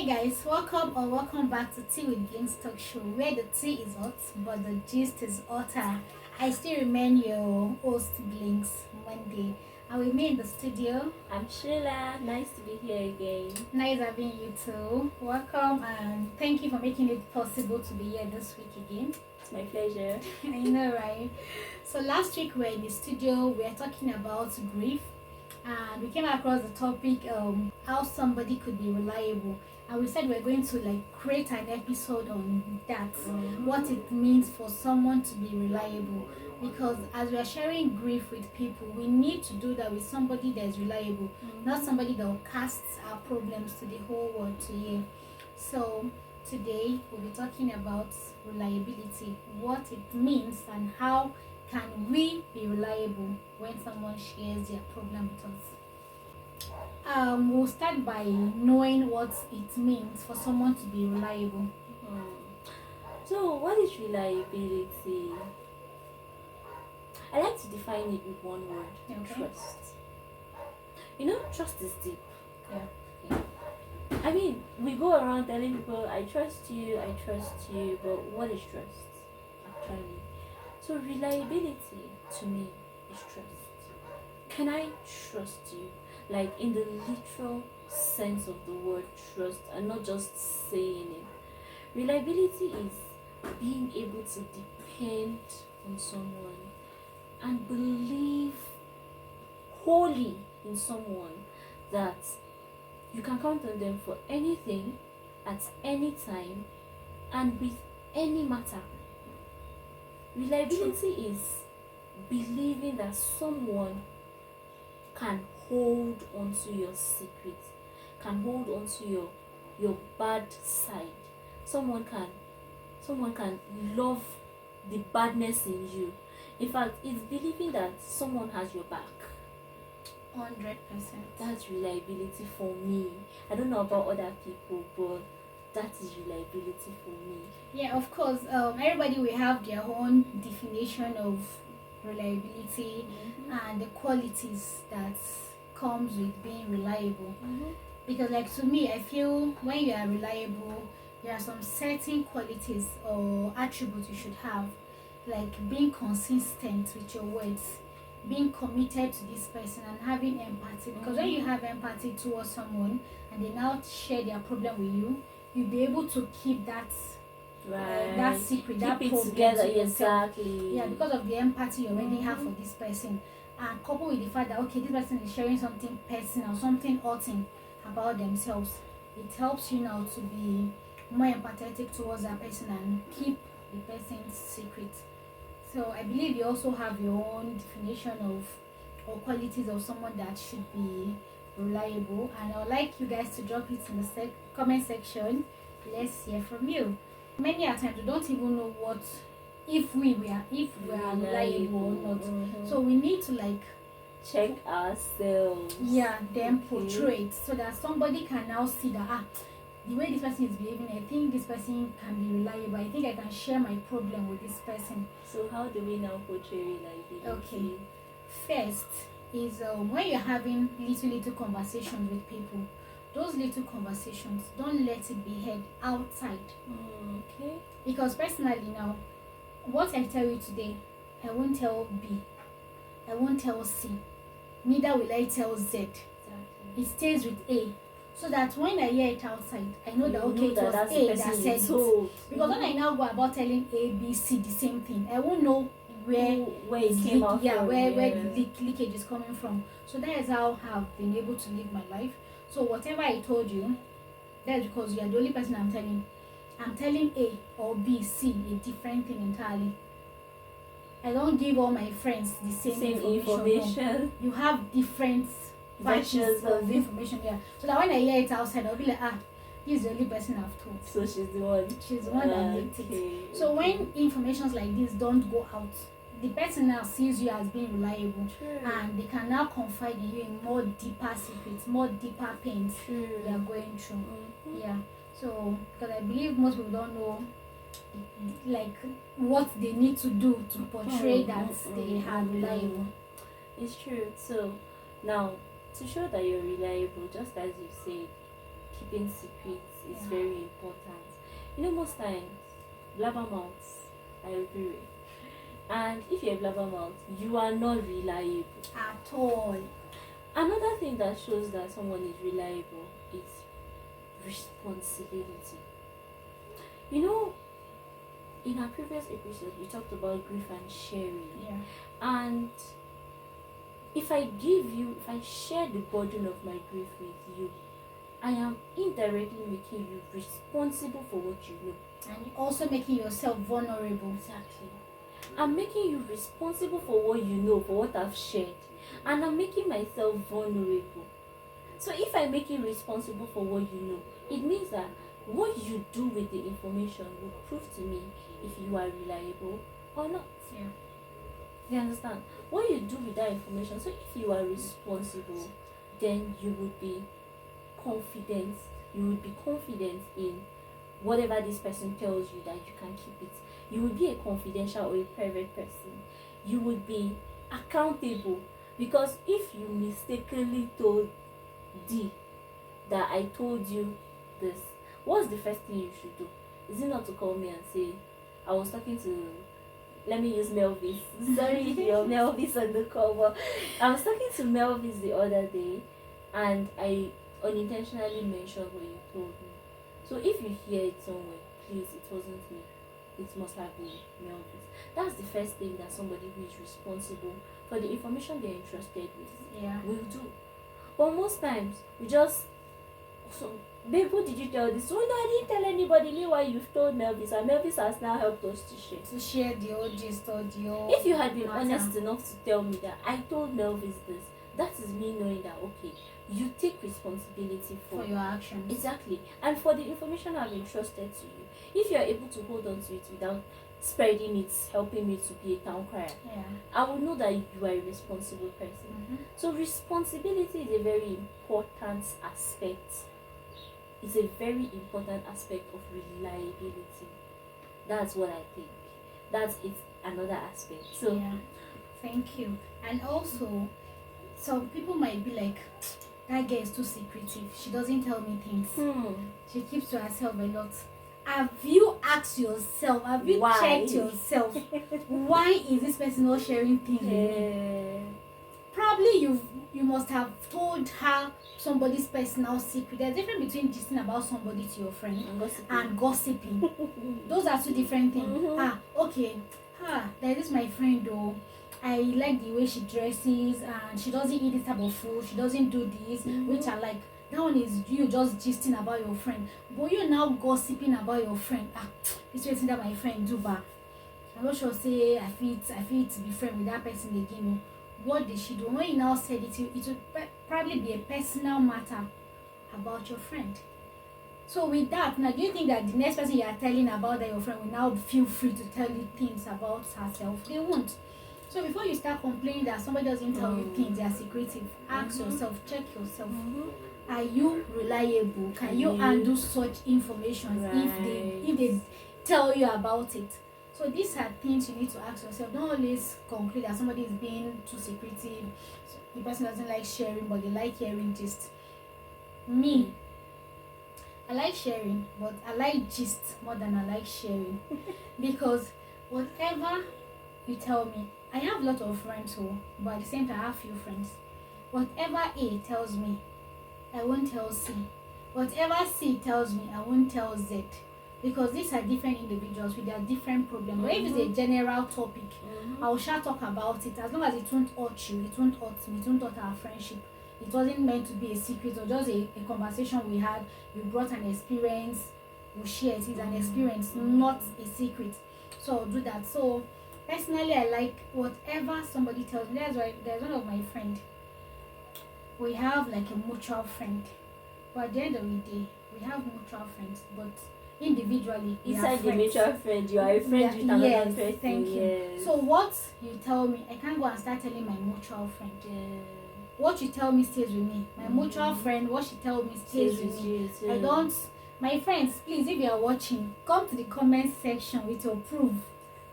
guys, welcome back to Tea with Blinks Talk Show, where the tea is hot but the gist is hotter. I still remain your host Blinks Monday, and with me in the studio, I'm Sheila. Nice to be here again. Nice having you too. Welcome and thank you for making it possible to be here this week again. It's my pleasure. I know, right? So last week we were in the studio. We were talking about grief, and we came across the topic how somebody could be reliable, and we said we're going to like create an episode on that, what it means for someone to be reliable, because as we are sharing grief with people, we need to do that with somebody that is reliable, not somebody that will cast our problems to the whole world to hear. So today we'll be talking about reliability, what it means, and how can we be reliable when someone shares their problem with us. We'll start by knowing what it means for someone to be reliable. So, what is reliability? I like to define it with one word: Okay. trust. Trust is deep. Yeah. I mean, we go around telling people, I trust you, but what is trust actually? So, reliability to me is trust. Can I trust you? Like in the literal sense of the word trust, and not just saying it. Reliability is being able to depend on someone and believe wholly in someone that you can count on them for anything at any time and with any matter. Reliability is believing that someone can hold onto your secret, can hold onto your bad side. Someone can love the badness in you. In fact, it's believing that someone has your back. 100%. That's reliability for me. I don't know about other people, but that is reliability for me. Yeah, of course. Everybody will have their own definition of reliability and the qualities that comes with being reliable. Because like to me, I feel when you are reliable, there are some certain qualities or attributes you should have, like being consistent with your words, being committed to this person, and having empathy. Because when you have empathy towards someone and they now share their problem with you, you'll be able to keep that that secret, keep that it problem together. to yourself. Exactly. Yeah, because of the empathy you already have for this person, and coupled with the fact that okay, this person is sharing something personal, something hurting about themselves, it helps you now to be more empathetic towards that person and keep the person's secret. So I believe you also have your own definition of or qualities of someone that should be reliable, and I would like you guys to drop it in the comment section. Let's hear from you. Many a times we don't even know what if we are reliable or not. So we need to like check ourselves. Yeah, then portray it so that somebody can now see that the way this person is behaving, I think this person can be reliable. I think I can share my problem with this person. So how do we now portray reliability? Okay. First is when you're having little conversations with people, those little conversations, don't let it be heard outside. Okay. Because personally now, what I tell you today, I won't tell B, I won't tell C, neither will I tell Z. Exactly. It stays with A, so that when I hear it outside, I know that okay, it was that's A the that person said you told. it. Because when I now go about telling A, B, C the same thing, I won't know where it came out from. where the leakage is coming from. So that is how I've been able to live my life. So whatever I told you, that's because you are the only person I'm telling. I'm telling A or B, C a different thing entirely. I don't give all my friends the same information. No. You have different versions of information there. So that when I hear it outside, I'll be like, this is the only person I've told. So she's the one. She's the one that leaked it. So when informations like this don't go out, the person now sees you as being reliable. True. And they can now confide in you in more deeper secrets, more deeper pains they are going through. Yeah. So because I believe most people don't know like what they need to do to portray that they are reliable. It's true. So now to show that you're reliable, just as you said, keeping secrets It's Yeah. very important. Most times, blabbermouths are everywhere. And if you're a blabbermouth, you are not reliable. At all. Another thing that shows that someone is reliable is responsibility. You know, in our previous episode, we talked about grief and sharing. Yeah. And if I share the burden of my grief with you, I am indirectly making you responsible for what you know. And also making yourself vulnerable. Exactly. I'm making you responsible for what you know, for what I've shared. And I'm making myself vulnerable. So if I make you responsible for what you know, it means that what you do with the information will prove to me if you are reliable or not. Yeah. You understand? What you do with that information, so if you are responsible, then you would be confident. You would be confident in whatever this person tells you that you can keep it. You would be a confidential or a private person. You would be accountable, because if you mistakenly told D that I told you this, what's the first thing you should do? Is it not to call me and say, I was talking to, let me use Melvis. Sorry if you're Melvis on the call, but I was talking to Melvis the other day and I unintentionally mentioned what you told me. So if you hear it somewhere, please, it wasn't me. It must have been Melvis. That's the first thing that somebody who is responsible for the information they're entrusted with Yeah. will do. But most times, we just, so, babe, who did you tell this? Oh no, I didn't tell anybody. Meanwhile, you've told Melvis, and Melvis has now helped us to share. To share the old gist or the old If you had been matter. honest enough to tell me that I told Melvis this, that is me knowing that, okay, you take responsibility for your actions. exactly, and for the information I've entrusted to you. If you're able to hold on to it without spreading it, helping me to be a town crier, Yeah. I will know that you are a responsible person. Mm-hmm. So responsibility is a very important aspect. It's a very important aspect of reliability. That's what I think. That's it. Another aspect. So Yeah. Thank you. And also, some people might be like, that girl is too secretive. She doesn't tell me things. She keeps to herself a lot. Have you asked yourself? Have you Why? checked yourself? Why is this person not sharing things with me? Probably you must have told her somebody's personal secret. There's a difference between gisting about somebody to your friend and gossiping. Those are two different things. Okay. Like this my friend though. I like the way she dresses and she doesn't eat this type of food. She doesn't do this, which I like. That one is you just gisting about your friend. But you're now gossiping about your friend. This way that my friend do back. I'm not sure say I feel to be friend with that person again. What did she do? When you now said it would probably be a personal matter about your friend. So with that, now do you think that the next person you are telling about that your friend will now feel free to tell you things about herself? They won't. So before you start complaining that somebody doesn't tell you things, they are secretive, ask yourself, check yourself. Are you reliable? Can you handle such information if they tell you about it? So these are things you need to ask yourself. Don't always conclude that somebody is being too secretive. So the person doesn't like sharing, but they like hearing gist. Me, I like sharing, but I like gist more than I like sharing. Because whatever you tell me, I have a lot of friends but at the same time I have few friends. Whatever A tells me, I won't tell C. Whatever C tells me, I won't tell Z. Because these are different individuals with their different problems. But if it's a general topic, I will shall talk about it. As long as it won't hurt you, it won't hurt me, it won't hurt our friendship. It wasn't meant to be a secret or just a conversation we had. You brought an experience, we share it. It's an experience, not a secret. So I'll do that. So personally, I like whatever somebody tells me. That's why there's one of my friends. We have like a mutual friend. But at the end of the day, we have mutual friends. But individually, inside the mutual friend, you are a friend with another yes, person. Thank you. Yes. So what you tell me, I can't go and start telling my mutual friend. What you tell me stays with me. My mutual friend, what she tells me stays with me. I don't. My friends, please, if you are watching, come to the comment section with your proof.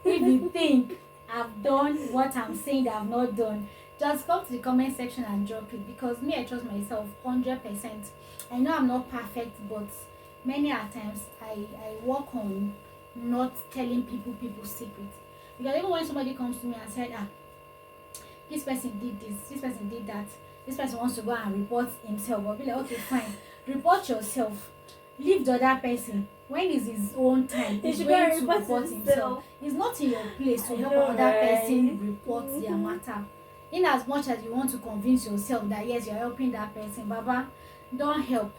If you think I've done what I'm saying that I've not done, just come to the comment section and drop it. Because me, I trust myself 100%. I know I'm not perfect, but many a times I work on not telling people people's secrets. Because even when somebody comes to me and said, this person did this person did that, this person wants to go and report himself, I'll be like, okay, fine, report yourself, leave the other person. When is his own time, he's going to report himself. It's not in your place to help another person report their matter. In as much as you want to convince yourself that yes, you're helping that person, Baba, don't help.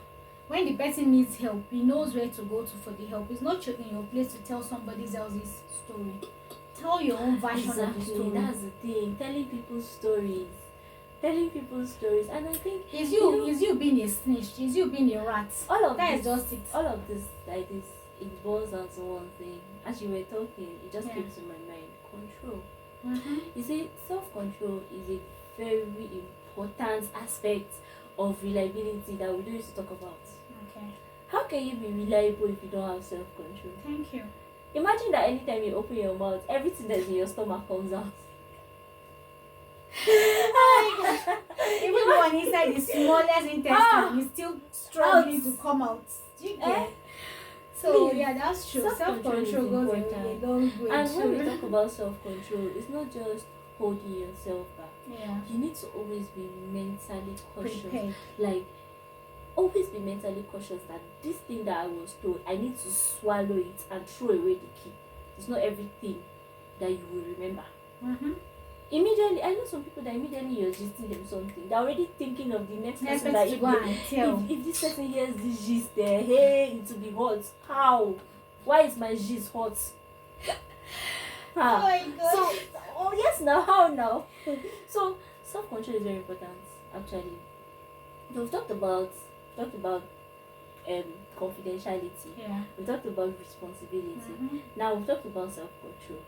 When the person needs help, he knows where to go to for the help. It's not in your place to tell somebody else's story. Tell your own version of the story. That's the thing. Telling people's stories. And I think is you being a snitch, is you being a rat. All of that this, is just it. All of this, like this, it boils down to one thing. As you were talking, it just came to my mind. Control. You see, self-control is a very important aspect of reliability that we don't used to talk about. Okay. How can you be reliable if you don't have self-control? Thank you. Imagine that anytime you open your mouth, everything that's in your stomach comes out. Even the one inside the smallest intestine is still struggling to come out. Do you get? So yeah, that's true. Self-control goes a long way. And when we talk about self-control, it's not just holding yourself back. Yeah. You need to always be mentally cautious. Prepared. Like, always be mentally cautious that this thing that I was told, I need to swallow it and throw away the key. It's not everything that you will remember. Immediately, I know some people that immediately you're gisting them something, they're already thinking of the next person that if this person hears this gist there, hey, it will be hot. How? Why is my gist hot? Oh my god. So, yes, now how now? So self-control is very important actually. We've talked about confidentiality. Yeah. We talked about responsibility. Now we've talked about self-control.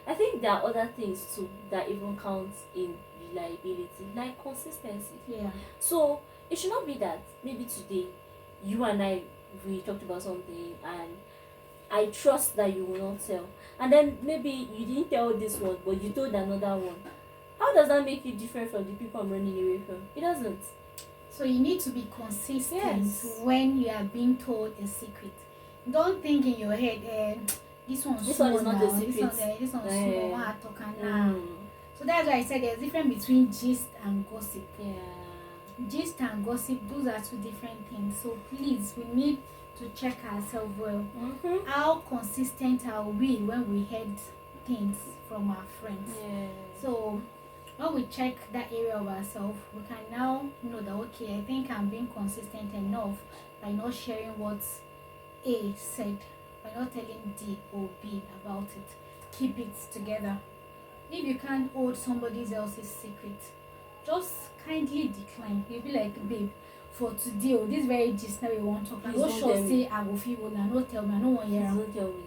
I think there are other things too that even count in reliability, like consistency. Yeah. So it should not be that maybe today you and I, we talked about something and I trust that you will not tell, and then maybe you didn't tell this one but you told another one. How does that make you different from the people I'm running away from? It doesn't. So you need to be consistent when you are being told a secret. Don't think in your head, this one is not a secret. This one's small. So that's why I said there's a difference between gist and gossip. Yeah. Gist and gossip, those are two different things. So please, we need to check ourselves well. How consistent are we when we heard things from our friends? So when we check that area of ourselves, we can now know that okay, I think I'm being consistent enough by not sharing what A said, by not telling D or B about it. Keep it together. If you can't hold somebody else's secret, just kindly decline. You'll be like, babe, for today, this very gist now we want to talk. I don't sure say I will feel well, and not tell me, I don't want to hear. Don't tell me.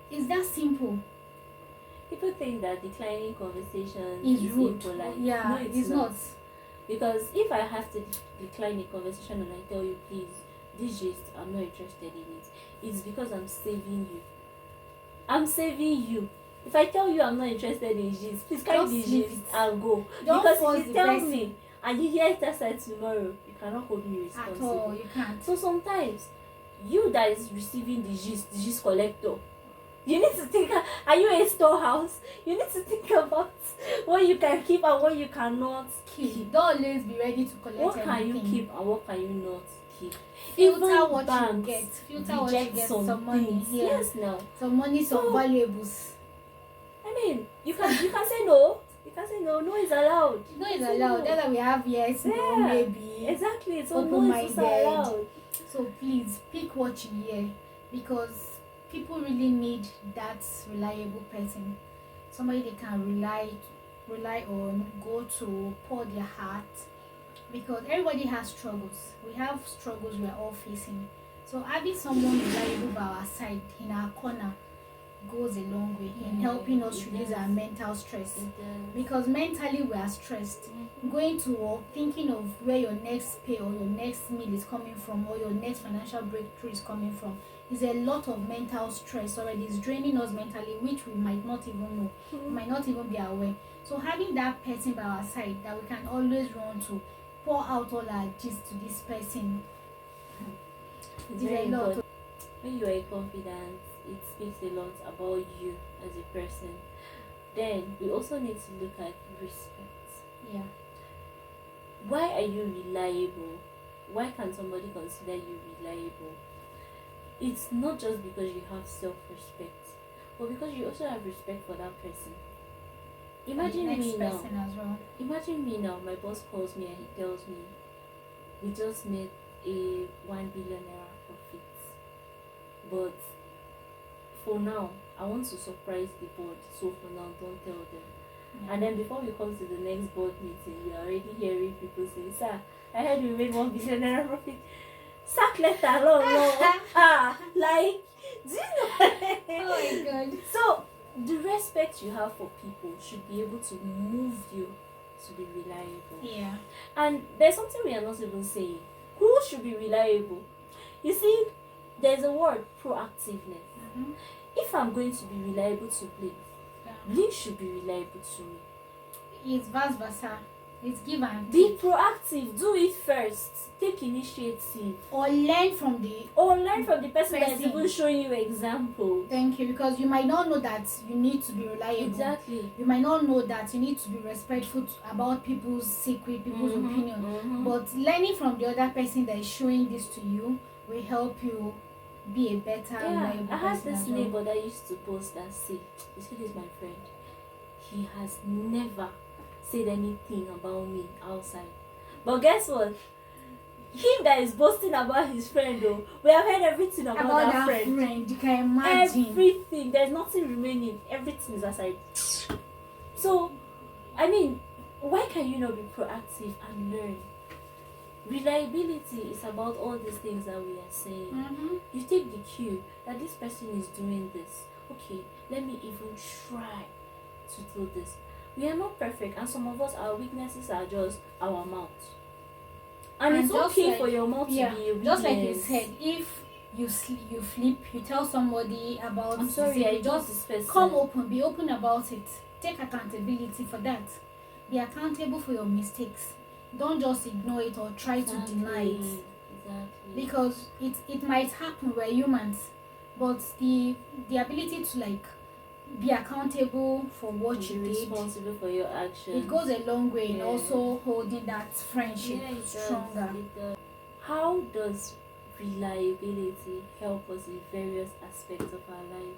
It's that simple. People think that declining conversation is rude. Impolite. Yeah, no, it's not. Because if I have to decline a conversation and I tell you, please, this gist, I'm not interested in it, it's because I'm saving you. I'm saving you. If I tell you I'm not interested in gist, please carry the gist and go. Because if you tell me and you hear it aside tomorrow, you cannot hold me responsible. At all, you can't. So sometimes, you that is receiving the gist collector, you need to think, are you a storehouse? You need to think about what you can keep and what you cannot keep. Don't always be ready to collect what everything. Can you keep and what can you not keep? Filter Even what banks you get. Filter what you get. Some money things. here. Yes, now. Some money, some valuables. I mean, you can say no. You can say no. No is allowed. No is allowed. That's why we have yes, no, maybe. Exactly. So no is allowed. So please pick what you hear, because people really need that reliable person, somebody they can rely on, go to, pour their heart, because everybody has struggles. We have struggles we are all facing. So having someone reliable by our side, in our corner, goes a long way in helping us reduce our mental stress. Because mentally we are stressed. Going to work, thinking of where your next pay or your next meal is coming from, or your next financial breakthrough is coming from, is a lot of mental stress already. It's draining us mentally, which we might not even know. We might not even be aware. So having that person by our side that we can always run to, pour out all our gist to this person, is a lot. When you are confident, it speaks a lot about you as a person. Then we also need to look at respect. Yeah. Why are you reliable? Why can somebody consider you reliable? It's not just because you have self-respect, but because you also have respect for that person. And the Imagine next me now. person as well. Imagine me now. My boss calls me and he tells me we just made a 1 billion naira profit, but for now I want to surprise the board. So for now, don't tell them. Yeah. And then before we come to the next board meeting, you're already hearing people say, "Sir, I heard we made 1 billion naira profit." Sack letter, no, no. Like, do you know? Oh my god. So the respect you have for people should be able to move you to be reliable. Yeah. And there's something we are not even saying. Who should be reliable? You see, there's a word, proactiveness. Mm-hmm. If I'm going to be reliable to Blake, Yeah. Blake should be reliable to me. It's vice versa. It's give and Be take. proactive, do it first, take initiative, Or learn from the or learn from the person that is Person. even showing you example. thank you, because you might not know that you need to be reliable. Exactly. You might not know that you need to be respectful about people's secret, people's opinion. Mhm. But learning from the other person that is showing this to you will help you be a better, Yeah, reliable I had person this as well. neighbor that used to post and say, "You see, this my friend. He has never said anything about me outside. But guess what? Him that is boasting about his friend, though, we have heard everything about, About that friend. you can imagine. Everything. There's nothing remaining. Everything is aside. So, I mean, why can you not be proactive and learn? Reliability is about all these things that we are saying. Mm-hmm. You take the cue that this person is doing this. Okay, let me even try to do this. We are not perfect, and some of us, our weaknesses are just our mouth. And it's just okay like- for your mouth Yeah, to be obedient. just like you said, if you you flip, you tell somebody about I'm sorry, this, I you just just this person. come open, be open about it. Take accountability for that. Be accountable for your mistakes. Don't just ignore it or try to deny it. Exactly. Because it might happen, we're humans, but the ability to like be accountable for what be you did, responsible for your actions. it goes a long way in Yeah. also holding that friendship Yeah, it does, stronger. it does. How does reliability help us in various aspects of our life?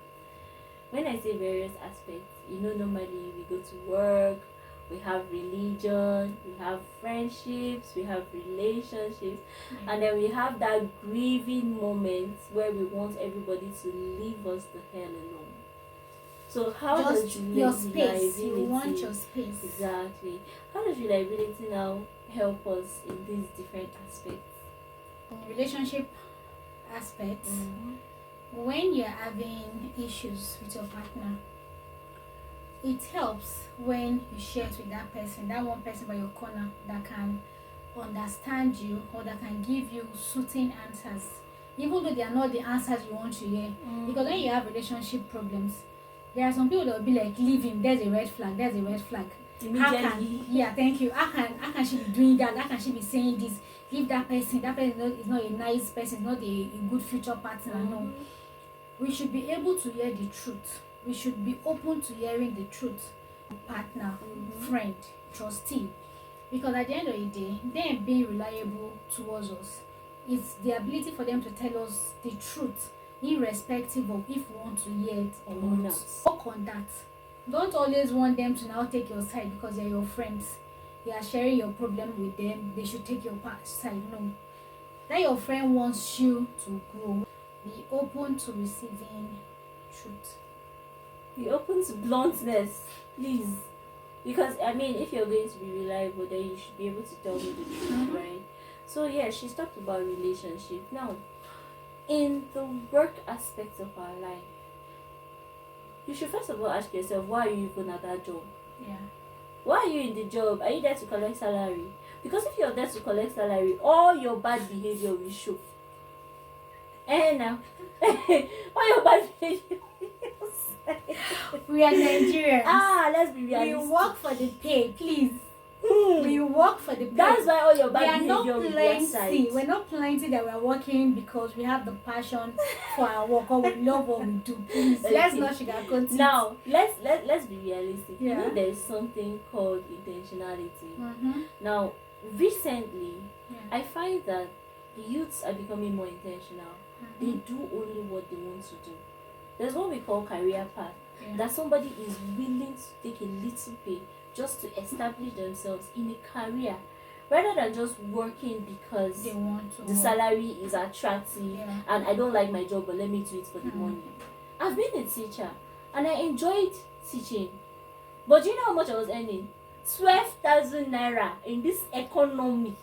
When I say various aspects, normally we go to work, we have religion, we have friendships, we have relationships, and then we have that grieving moment where we want everybody to leave us the hell alone. So how Just does your space, you reliability- want your space. Exactly. How does reliability now help us in these different aspects? In relationship aspects, when you're having issues with your partner, it helps when you share it with that person, that one person by your corner that can understand you or that can give you soothing answers, even though they are not the answers you want to hear. Because when you have relationship problems, there are some people that will be like, leave him, there's a red flag, there's a red flag. How can, Immediately. yeah, thank you. How can she be doing that? How can she be saying this? Leave that person. That person is not a nice person, not a good future partner. No. We should be able to hear the truth. We should be open to hearing the truth. Partner, friend, trustee. Because at the end of the day, them being reliable towards us, it's the ability for them to tell us the truth, irrespective of if we want to hear it or Or not. not. Work on that. Don't always want them to now take your side because they're your friends. You are sharing your problem with them. They should take your side. No. That your friend wants you to grow. Be open to receiving truth. Be open to bluntness, please. Because if you're going to be reliable, then you should be able to tell me the truth, right? So yeah, she's talked about relationship. Now, in the work aspect of our life, you should first of all ask yourself, why are you even at that job? Yeah. Why are you in the job? Are you there to collect salary? Because if you're there to collect salary, all your bad behavior will show. Now, all your bad behavior will say. We are Nigerians. Let's be We realistic. work for the pay, please. We work for the pay. That's why all your We are bad not behavior will be aside. plenty. We're not plenty that we're working because we have the passion for our work or we love what we do. Please, let's Okay. not sugarcoat it. Now let's be realistic. You Yeah. know there is something called intentionality. Mm-hmm. Now recently Yeah. I find that the youths are becoming more intentional. They Mhm. do only what they want to do. There's what we call career path. Yeah. That somebody is willing to take a little pay just to establish themselves in a career rather than just working because They want to the work. salary is attractive Yeah. and I don't like my job but let me do it for the Mhm. money. I've been a teacher and I enjoyed teaching. But do you know how much I was earning? 12,000 naira in this economy.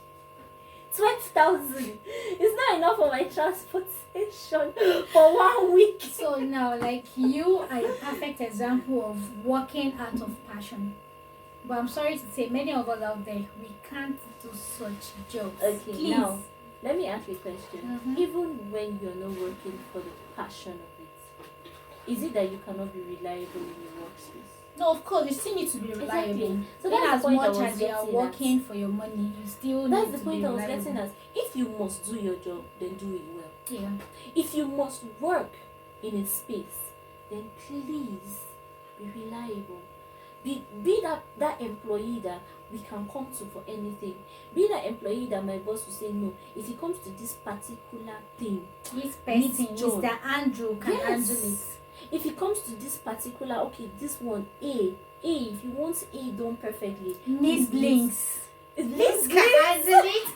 12,000 is not enough for my transportation for 1 week. So now, like, you are a perfect example of working out of passion. But I'm sorry to say, many of us out there, we can't do such jobs. Okay, Please. now let me ask you a question. Mhm. Even when you're not working for the passion of it, is it that you cannot be reliable in your workspace? No, of course, you still need to be reliable. Exactly. So In that's as the point I much was as you are getting working for your money, you still That's need the to point be I was reliable. getting at. If you must do your job, then do it well. Yeah. If you must work in a space, then please be reliable. Be that employee that we can come to for anything. Be that employee that my boss will say no. If it comes to this particular thing, This Needs person, job. Mr. Andrew, can Yes. handle it. if it comes to this particular, okay, this one if you want A done perfectly, Needs please blinks. Blinks Can handle it.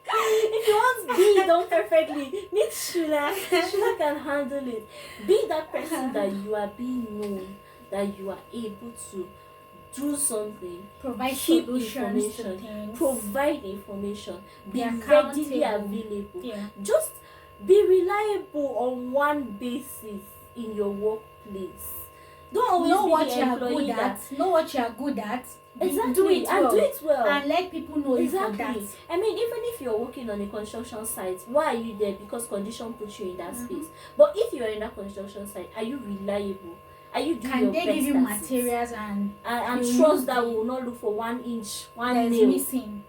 if you want B done perfectly, meet Shula. Shula can handle it. Be that person that you are being known, that you are able to do something, Provide keep solutions to information, things. provide information, be Be readily accountable. available. Yeah. Just be reliable on one basis in your workplace. Don't always Know be what the you are employee good that at. Know what you are good at. exactly Do it and well. do it well. And let people know you for that. Exactly. I mean, even if you're working on a construction site, why are you there? Because condition puts you in that Mhm. space. But if you're in that construction site, are you reliable? Are you doing Can your they best give you at it? materials and And you trust use that the- will not look for 1 inch, that 1 is nail. missing?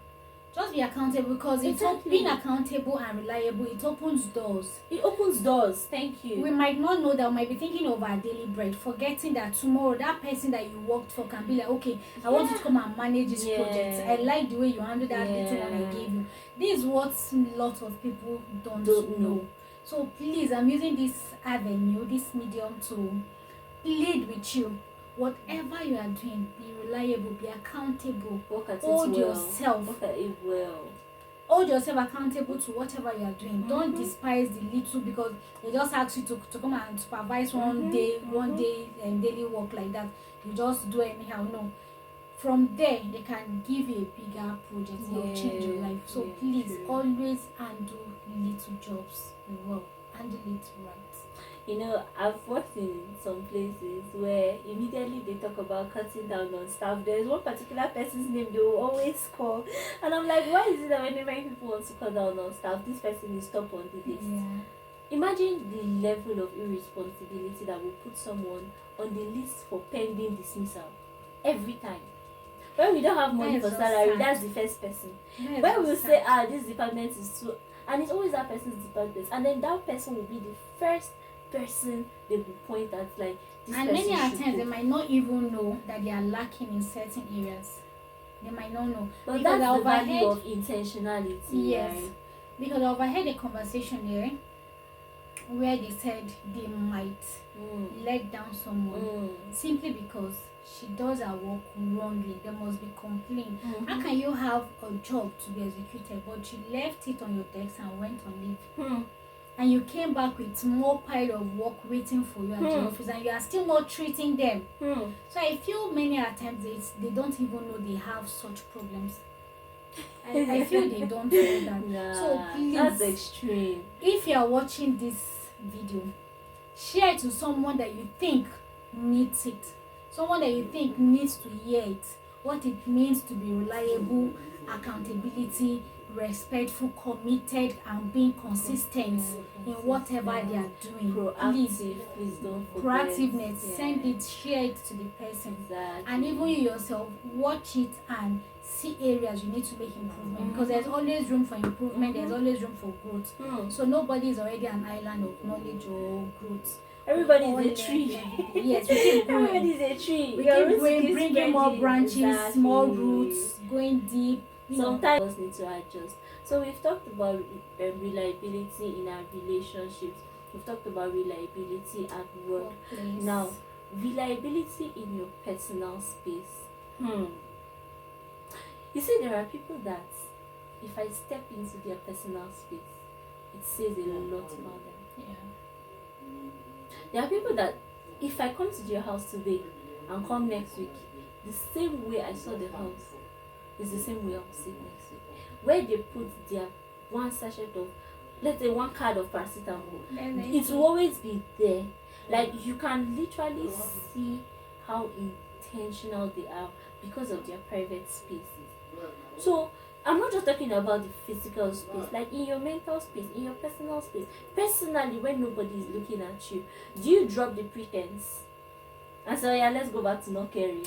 Just be accountable because Exactly. being accountable and reliable, it opens doors. It opens doors. Thank you. We might not know that, we might be thinking of our daily bread, forgetting that tomorrow that person that you worked for can be like, okay, I want you to come and manage this Yeah. project. I like the way you handle that little one I Yeah. gave you. This is what lot of people don't Don't know. know. So please, I'm using this avenue, this medium to plead with you. Whatever you are doing, be reliable, be accountable. Work at it Hold well. yourself. Work at it well. Hold yourself accountable to whatever you are doing. Don't Mhm. despise the little because they just ask you to come and supervise one Mhm, day, mhm. daily work like that. You just do anyhow. No. From there, they can give you a bigger project that will change your Yeah, life. So yeah, please true. always handle little jobs well. Handle it right. You know, I've worked in some places where immediately they talk about cutting down on staff. There's one particular person's name they will always call, and I'm like, why is it that whenever people want to cut down on staff, this person is top on the list? Yeah. Imagine the level of irresponsibility that will put someone on the list for pending dismissal every time. When we don't have money That for is so salary, sad. that's the first person. That is When so we sad. say, this department is too, and it's always that person's department, and then that person will be the first person they will point at, like, this And person many a should times go. they might not even know that they are lacking in certain areas. They might not know. But because that's I the value overheard- of intentionality, Yes. right? Because I overheard a conversation here where they said they might let down someone simply because she does her work wrongly. There must be complaint. How can you have a job to be executed but you left it on your desk and went on leave? And you came back with more pile of work waiting for you at the office and you are still not treating them. So I feel many at times they don't even know they have such problems. I feel they don't know that. Nah, So please, that's extreme. if you are watching this video, share it to someone that you think needs it, someone that you think needs to hear it, what it means to be reliable, accountability, respectful, committed, and being consistent in whatever they are doing. Please, Please don't forget. proactiveness, send it, share it to the person. Exactly. And even you yourself, watch it and see areas you need to make improvement, because there's always room for improvement, there's always room for growth. So nobody is already an island of knowledge or growth. Everybody is a tree. Yes, we keep growing. Everybody is a tree. We keep growing, bringing more branches, more roots, going deep. Sometimes we need to adjust. So we've talked about reliability in our relationships. We've talked about reliability at work. Workplace. Now, reliability in your personal space. You see, there are people that if I step into their personal space, it says a lot about them. Yeah. There are people that if I come to your house today and come next week, the same way I saw the house is the same way I'll see it next week. Where they put their one sachet of, let's say, one card of paracetamol, it will always be there. Like, you can literally see how intentional they are because of their private spaces. So I'm not just talking about the physical space, like in your mental space, in your personal space. Personally, when nobody is looking at you, do you drop the pretense and say, yeah, let's go back to not caring?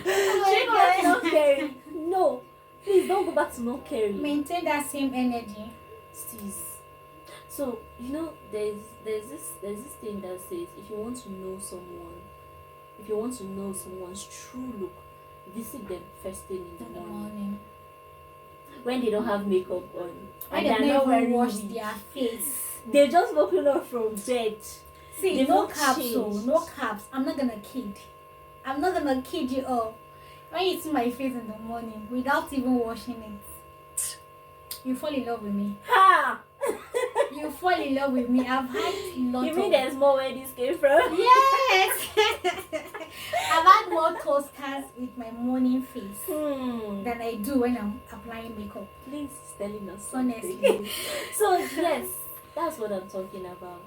Not caring. No, please don't go back to not caring. Maintain that same energy. Please. So there's this thing that says if you want to know someone's true look, visit them first thing in the morning. When they don't have makeup on, When and they they're not never wearing wash wig. their face. They're just woken up from bed. See, They've no not caps, changed. no caps. I'm not gonna kid you all. When you see my face in the morning without even washing it, you fall in love with me. Ha! You fall in love with me. I've had lots You mean of... there's more where this came from? Yes! I've had more toasters with my morning face than I do when I'm applying makeup. Please telling us something. Honestly. So yes, that's what I'm talking about.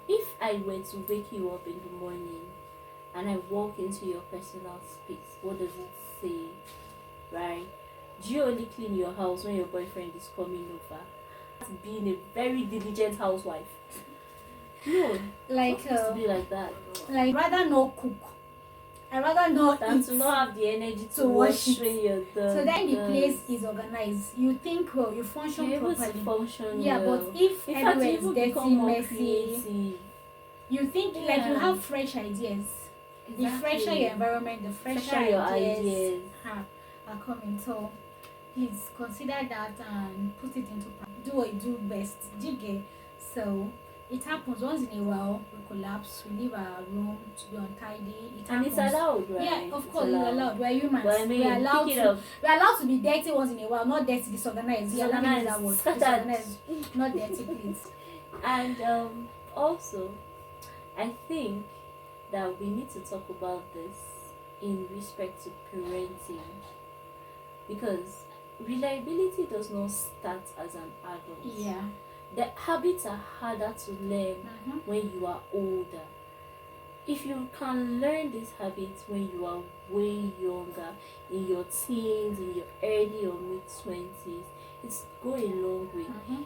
If I were to wake you up in the morning and I walk into your personal space, what does it say? Right? Do you only clean your house when your boyfriend is coming over? Being a very diligent housewife. No, Like, it's supposed to be like that. like rather not cook. I rather not And eat. to not have the energy to To wash wash it. when you're done. So then the done. place is organized. You think well, you function You're able to properly. function Yeah, well. but if In fact, everywhere you is even dirty, become more messy, creative. you think like you Yeah. have fresh ideas. The fresher Exactly. your environment, the fresher, Fresher your ideas, ideas. Are coming. So please consider that and put it into practice. Do what you do best. Do you get? So it happens once in a while. We collapse. We leave our room to be untidy. It And it's happens. allowed, right? Yeah, of It's course, we're allowed. We're humans. But I mean, we're allowed pick it to. up. We're allowed to be dirty once in a while. Not dirty, disorganized. Yeah, let me use that word. Scattered. Disorganized. Not dirty, please. And also, I think that we need to talk about this in respect to parenting, because reliability does not start as an adult. Yeah. The habits are harder to learn when you are older. If you can learn these habits when you are way younger, in your teens, in your early or mid 20s, it's go a long way.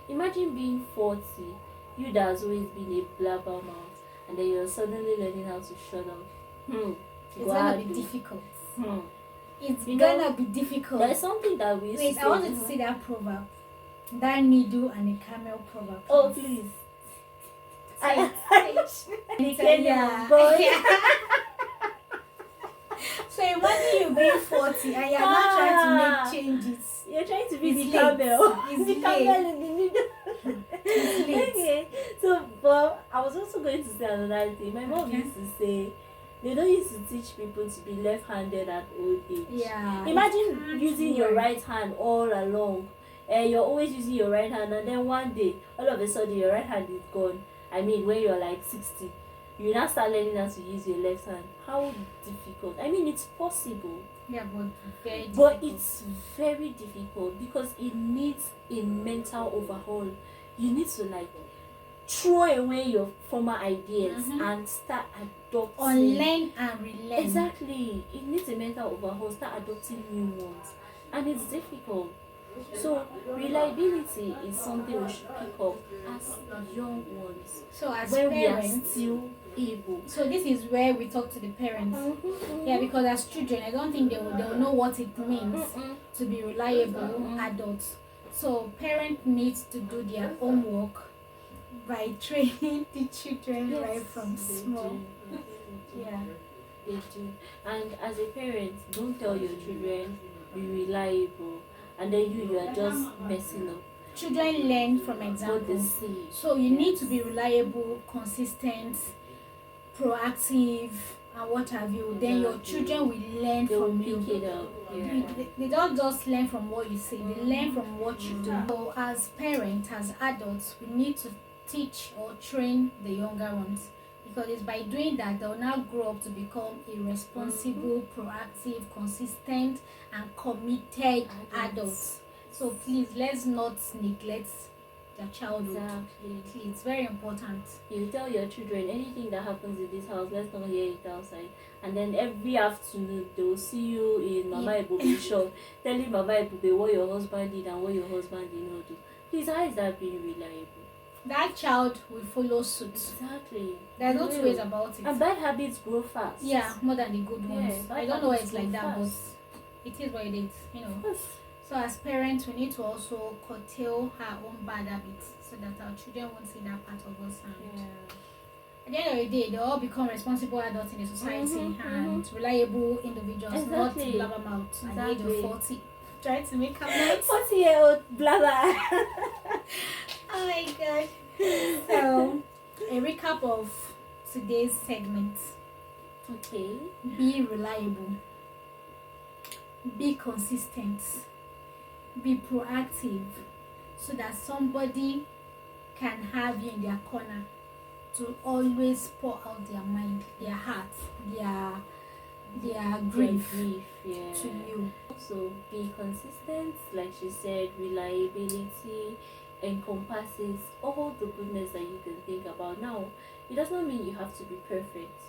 Imagine being 40, you that has always been a blabbermouth, and then you're suddenly learning how to shut up. It's gonna be difficult. It's You know, gonna be difficult. There's something that we used Wait, to I say. wanted to see that proverb. That needle and a camel proverb. Oh, please. Say it. The So, Kenyan boy. So imagine you being 40 and you're not trying to make changes. You're trying to be It's the late. camel. It's the late. camel in the middle. It's late. Okay. So, but I was also going to say another thing. My mom Okay. used to say, they don't used to teach people to be left-handed at old age. Yeah. Imagine it can't using your work. right hand all along. You're always using your right hand, and then one day, all of a sudden, your right hand is gone. I mean, when you're like 60, you now start learning how to use your left hand. How difficult? I mean, it's possible, Yeah, but very but difficult. it's very difficult because it needs a mental overhaul. You need to like throw away your former ideas and start adopting. Unlearn and relearn. Exactly. It needs a mental overhaul. Start adopting new ones. and it's difficult. So reliability is something we should pick up as young ones So as when we are parents, still able. so this is where we talk to the parents. Yeah, because as children, I don't think they will know what it means to be reliable adults. So parents need to do their homework by training the children Yes, right from they small. do. Yes, they do. Yeah. They do. And as a parent, don't tell your children be reliable, and then you are just messing up Children learn from what they example. see. So you need to be reliable, consistent, proactive, and what have you. Then your Exactly. children will learn They will from pick you. it up. Yeah. They don't just learn from what you say, they learn from what you do. So as parents, as adults, we need to teach or train the younger ones, because it's by doing that they'll now grow up to become a responsible, proactive, consistent, and committed adults. So please, let's not neglect their childhood. Exactly. Please, it's very important. You tell your children anything that happens in this house, let's not hear it outside. And then every afternoon they will see you in Mama Ebube shop telling Mama Ebube what your husband did and what your husband did not do. Please, how is that being reliable? That child will follow suit. Exactly. There's no They two will. ways about it. And bad habits grow fast. Yeah, more than the good ones. Yeah, I bad don't know why habits it's like grow that, fast. but it is what it is, Of course. So as parents, we need to also curtail our own bad habits so that our children won't see that part of us. And at the end of the day, they all become responsible adults in the society and reliable individuals, Exactly. not blabbermouths at the age Exactly. of 40. Try to make comments. 40-year-old blabber. Oh my god. So, a recap of today's segment. Okay. Be reliable. Be consistent. Be proactive so that somebody can have you in their corner to always pour out their mind, their heart, their grief Yeah. to you. Also, be consistent. Like she said, reliability encompasses all the goodness that you can think about. Now, it does not mean you have to be perfect.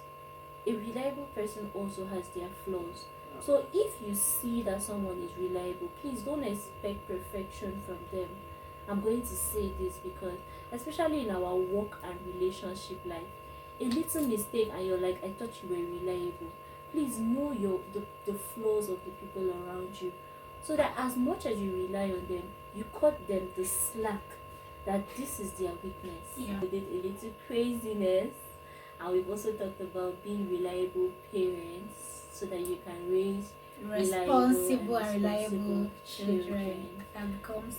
A reliable person also has their flaws. So if you see that someone is reliable, please don't expect perfection from them. I'm going to say this because, especially in our work and relationship life, a little mistake and you're like, I thought you were reliable. Please know the flaws of the people around you, so that as much as you rely on them, you cut them the slack that this is their weakness. Yeah. We did a little craziness, and we've also talked about being reliable parents so that you can raise Responsible and responsible reliable children that becomes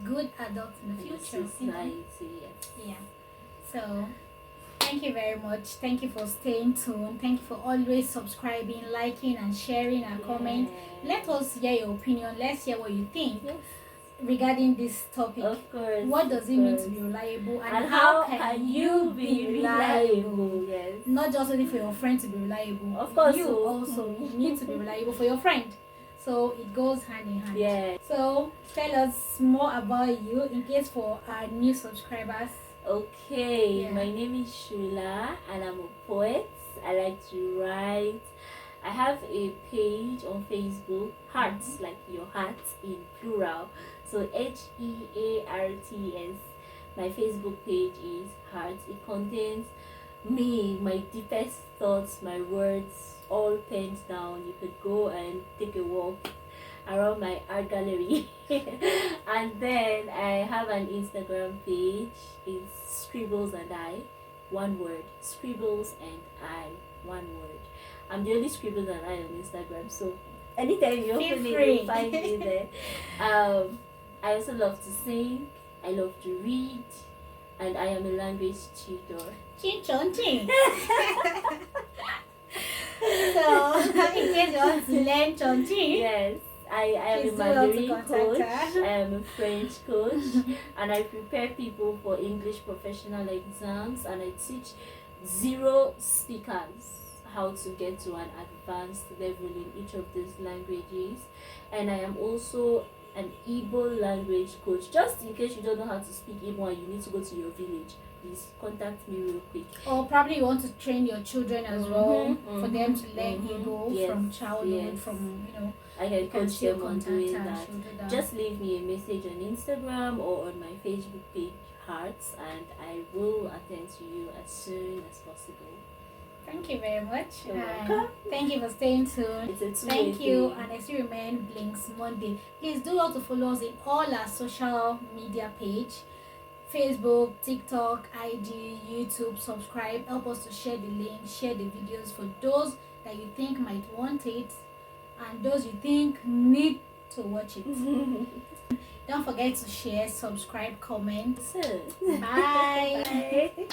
good adults in the in future. society. Yes. Yeah. So thank you very much. Thank you for staying tuned. Thank you for always subscribing, liking, and sharing our comment. Let us hear your opinion. Let's hear what you think Yes. regarding this topic. Of course. What does of it mean to course. be reliable, And how can you be reliable? reliable? Yes. Not just only for your friend to be reliable. Of course, you so. also need to be reliable for your friend. So it goes hand in hand. Yeah. So tell us more about you in case for our new subscribers. Okay, Yeah. my name is Shula and I'm a poet. I like to write. I have a page on Facebook, Hearts, like your heart in plural. So HEARTS. My Facebook page is Hearts. It contains me, my deepest thoughts, my words, all penned down. You could go and take a walk around my art gallery. And then I have an Instagram page. It's Scribbles and I, one word. Scribbles and I, one word. I'm the only Scribbles and I on Instagram, so anytime you Feel open it, free. you'll find me there. I also love to sing. I love to read, and I am a language tutor. Chin chon chin. So in case you want to learn chon chin, Yes, I am Please a do well to Mandarin contact coach. her. I am a French coach, and I prepare people for English professional exams, and I teach zero speakers how to get to an advanced level in each of these languages. And I am also an Igbo language coach. Just in case you don't know how to speak Igbo and you need to go to your village, please contact me real quick. or probably you want to train your children as well for them to learn mhm. Igbo Yes, from childhood, yes. from I can you can coach still them on contact doing her. that. She'll do that. Just leave me a message on Instagram or on my Facebook page, Hearts, and I will attend to you as soon as possible. Thank you very much. You're And welcome. thank you for staying tuned. It's a two-way Thank you, thing. and I still remain Blinks Monday. Please do also follow us in all our social media page: Facebook, TikTok, IG, YouTube. Subscribe. Help us to share the link, share the videos for those that you think might want it, and those you think need to watch it. Don't forget to share, subscribe, comment. So, Bye. bye.